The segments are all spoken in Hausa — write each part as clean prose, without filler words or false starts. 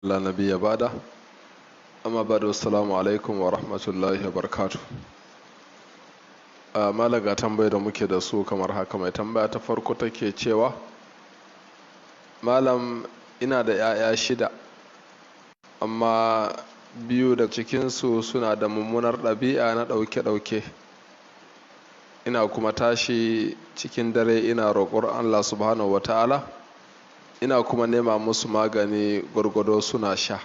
لا نبي بعده أما بعد السلام alaikum wa rahmatullahi wa barakatuh. Malaga tambayar da muke da su kamar haka. Mai tambaya ta farko take cewa malam, ina da 'ya'ya 6 amma 2 daga cikinsu suna da mummunar ɗabi'a na ɗauke-ɗauke. Ina kuma tashi cikin dare ina roƙon Allah subhanahu wa ta'ala, ina kuma nema musu magani gwargwado suna sha.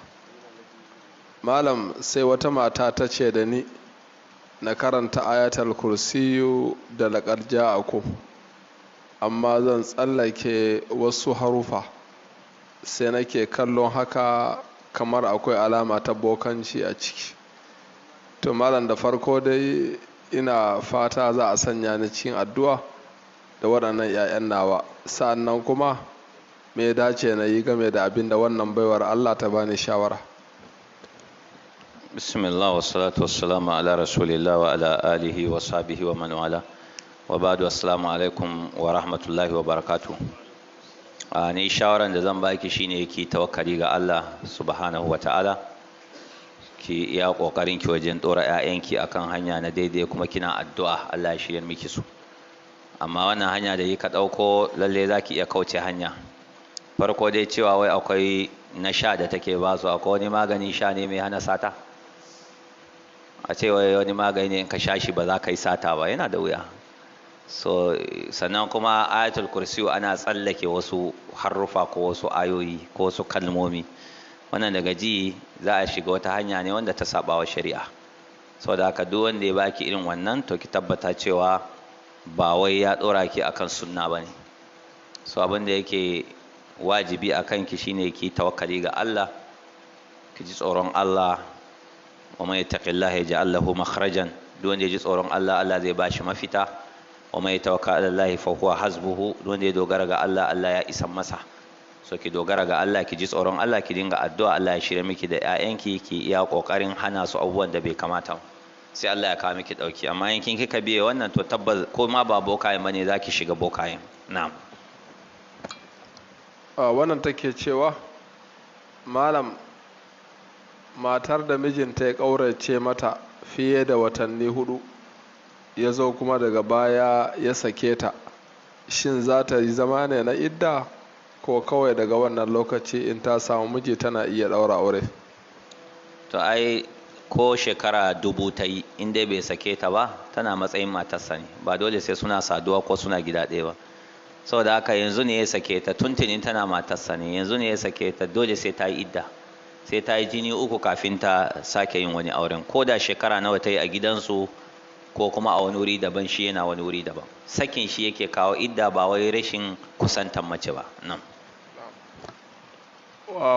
Malam, sai wata mata ta ce da ni na karanta ayatul kursiyu da laqad ja'akum, amma zan tsallake wasu harufa, sai nake kallon haka kamar akwai alama ta bokanci a ciki. To malam, da farko dai ina fata za a sanya ni cikin addu'a da waɗannan 'ya'yan nawa, sa'annan kuma me ya dace na yi game da abin da wannan baiwar Allah ta bani shawara. Bismillah wa salatu wassalamu ala rasulillah wa ala alihi wa sahbihi wa man wala wa ba'du. Assalamu alaikum wa rahmatullahi wa barakatuh. Ni shawaran da zan baki shine ki tawakkali ga Allah subhanahu wa ta'ala, ki iya kokarin ki wajen dora ƴaƴanki akan hanya na daidai, kuma kina addu'a Allah ya shirye miki su. Amma wannan hanya da kika dauko lalle zaki iya kauce hanya. Farko dai cewa wai akwai na sha da take ba su, akwai wani magani sha ne mai hana sata? A ce wai wani magani ne in ka sha shi ba za ka yi sata ba, yana da wuya. So sannan kuma ayatul kursiyu ana tsallake wasu harufa ko wasu ayoyi ko wasu kalmomi, wannan daga ji za a shiga wata hanya ne wanda ta saba wa shari'a. Saboda haka duk wanda ya baki irin wannan, to ki tabbata cewa ba wai ya dora ki akan sunna bane. So abin da yake wajibi a kanki shine ki tawakkali ga Allah, ki ji tsoron Allah. wa man yattaqillaha yaj'al lahu makhrajan, duk wanda ya ji tsoron Allah, Allah zai bashi mafita. wa man yatawakkal 'ala Allah fa huwa hasbuhu, duk wanda ya dogara ga Allah, Allah ya isan masa. So ki dogara ga Allah, ki ji tsoron Allah, ki dinga addu'a Allah ya shirye miki da 'ya'yanki, ki iya kokarin hana su abubuwan da bai kamata, sai Allah ya kawo miki dauki. amma in kin kika biye wannan, to tabbas ko ma ba bokayen bane zaki shiga bokayen. Na'am. Wannan take cewa malam, matar da mijinta ya ƙaurace mata fiye da watanni 4, ya zo kuma daga baya ya sake ta, shin za ta yi zama ne na idda, ko kawai daga wannan lokaci in ta samu miji tana iya ɗaura aure? To ai ko shekara 1000 ta yi, in dai bai sake ta ba, tana matsayin matarsa ne, ba dole sai suna saduwa ko suna gida ɗaya ba. Saboda haka yanzu ne ya sake ta, tuntunin tana matarsa ne, yanzu ne ya sake ta, dole sai ta yi idda, sai ta yi jini 3 kafin ta sake yin wani auren, ko da shekara nawa ta yi a gidansu ko kuma a wani wuri daban, shi yana wani wuri daban. Sakin shi yake kawo idda, ba wai rashin kusantan mace ba. Nan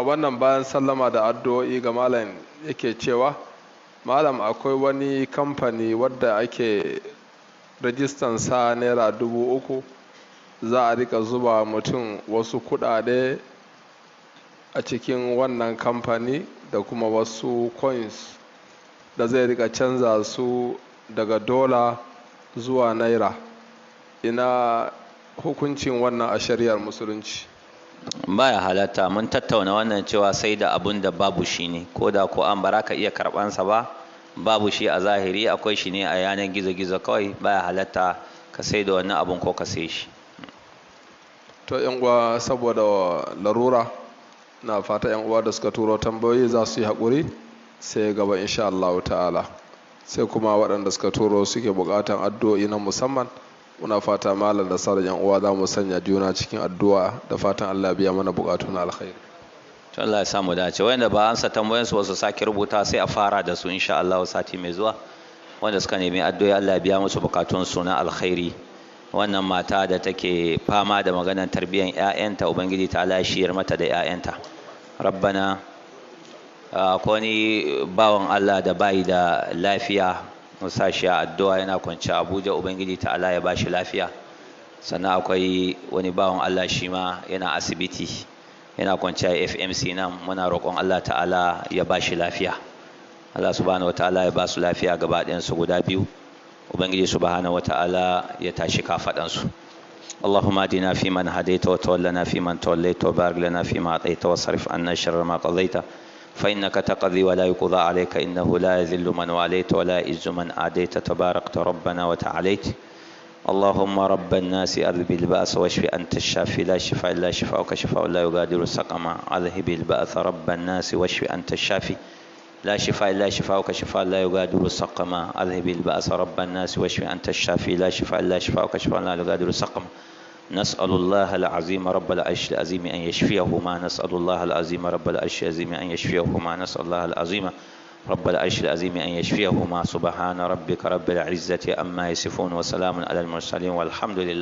wannan bayan sallama da addu'o'i ga malam yake cewa malam, akwai wani kamfani wadda ake rajistan sa naira 3000, za a rika zuba mutum wasu kudade a cikin wannan kamfani da kuma wasu coins da zai rika canza su daga dola zuwa naira. Ina hukuncin wannan a shari'ar musulunci? baya halatta. Mun tattauna wannan cewa sai da abun da babu shi ne, ko da ko an baraka iya karbansa ba, babu shi a zahiri, akwai shi ne a yanar gizo-gizo kawai, baya halatta ka sai da wannan abun ko ka sai shi. To yan uwa, saboda larura, na fata yan uwa da suka turo tambayoyi za su yi haƙuri, sai gaba insha Allah ta'ala. Sai kuma waɗanda suka turo suke buƙatan addu'o'i na musamman, muna fata malam da sauran yan uwa za mu sanya juna cikin addu'a, da fatan Allah biya mana buƙatu na alkhairi. To Allah ya samu dace. Wanda ba ansa tambayoyin su wasu sake rubuta, sai a fara da su insha Allah sati mai zuwa. Wanda suka nemi addu'o'i, Allah ya biya musu buƙatun su na alkhairi. Wannan mata da take fama da maganar tarbiyyar ƴaƴanta, ubangiji ta Allah ya shiyar mata da ƴaƴanta. Rabbana, ko ni bawan Allah da bai da lafiya, musa shi addu'a, yana kwance Abuja, ubangiji ta Allah ya bashi lafiya. Sannan akwai wani bawan Allah shi ma yana asibiti, yana kwance a FMC nan, muna roƙon Allah ta'ala ya bashi lafiya. Allah subhanahu wataala ya ba su lafiya gaba ɗayan su guda biyu. Ubangiji subhanahu wataala ya tashi kafaɗansu. اللهم اهدنا فيمن هديت وتولنا فيمن توليت وبارك لنا فيما أعطيت واصرف عنا شر ما قضيت فإنك تقضي ولا يقضى عليك إنه لا يذل من واليت ولا يعز من عاديت تباركت ربنا وتعاليت اللهم رب الناس أذهب البأس واشف أنت الشافي لا شفاء إلا شفاءك شفاء لا يغادر سقما أذهب البأس رب الناس واشف أنت الشافي لا شفاء إلا شفاءك شفاء لا يغادر سقما أذهب البأس رب الناس واشف أنت الشافي لا شفاء إلا شفاءك شفاء لا يغادر سقما نسأل الله العظيم رب العرش العظيم أن يشفيهما نسأل الله العظيم رب العرش العظيم أن يشفيهما نسأل الله العظيم رب العرش العظيم أن يشفيهما سبحان ربك رب العزة عما يصفون وسلام على المرسلين والحمد لله